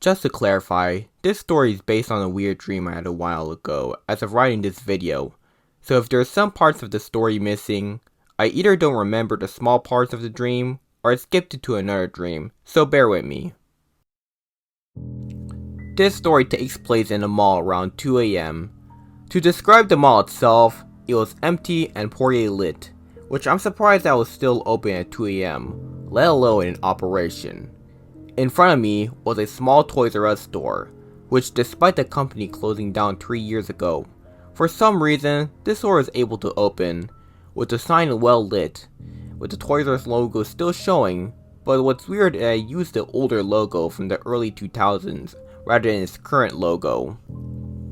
Just to clarify, this story is based on a weird dream I had a while ago as of writing this video, so if there are some parts of the story missing, I either don't remember the small parts of the dream, or I skipped it to another dream, so bear with me. This story takes place in a mall around 2 AM. To describe the mall itself, it was empty and poorly lit, which I'm surprised that was still open at 2 AM, let alone in operation. In front of me was a small Toys R Us store, which despite the company closing down 3 years ago, for some reason this store was able to open, with the sign well lit, with the Toys R Us logo still showing, but what's weird is I used the older logo from the early 2000s rather than its current logo.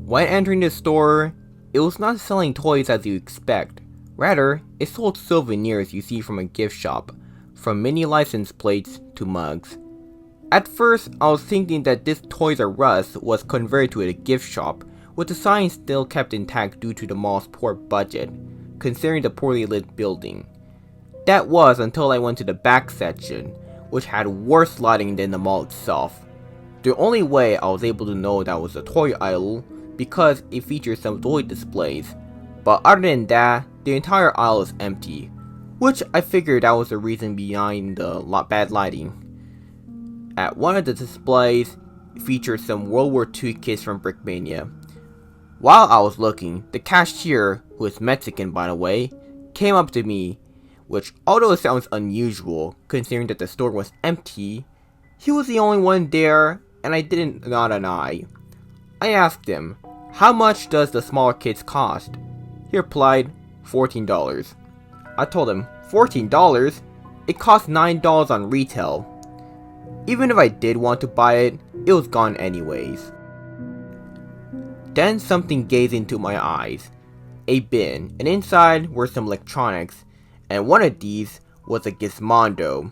When entering the store, it was not selling toys as you expect, rather it sold souvenirs you see from a gift shop, from mini license plates to mugs. At first, I was thinking that this Toys R Us was converted to a gift shop, with the sign still kept intact due to the mall's poor budget, considering the poorly lit building. That was until I went to the back section, which had worse lighting than the mall itself. The only way I was able to know that was a toy aisle, because it featured some toy displays, but other than that, the entire aisle is empty, which I figured that was the reason behind the bad lighting. At one of the displays, it featured some World War II kits from Brickmania. While I was looking, the cashier, who is Mexican by the way, came up to me, which although it sounds unusual, considering that the store was empty, he was the only one there, and I didn't nod an eye. I asked him, "How much does the smaller kits cost?" He replied, $14. I told him, $14? It costs $9 on retail. Even if I did want to buy it, it was gone anyways. Then something gazed into my eyes. A bin, and inside were some electronics, and one of these was a Gizmondo.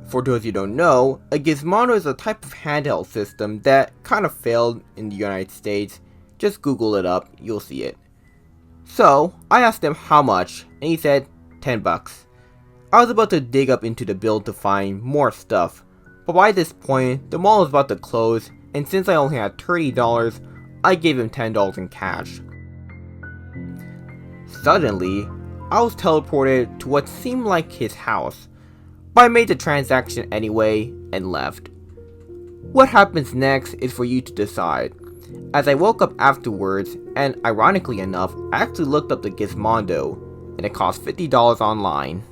For those you don't know, a Gizmondo is a type of handheld system that kind of failed in the United States. Just Google it up, you'll see it. So, I asked him how much, and he said $10. I was about to dig up into the bill to find more stuff, but by this point, the mall was about to close, and since I only had $30, I gave him $10 in cash. Suddenly, I was teleported to what seemed like his house, but I made the transaction anyway and left. What happens next is for you to decide. As I woke up afterwards, and ironically enough, I actually looked up the Gizmondo, and it cost $50 online.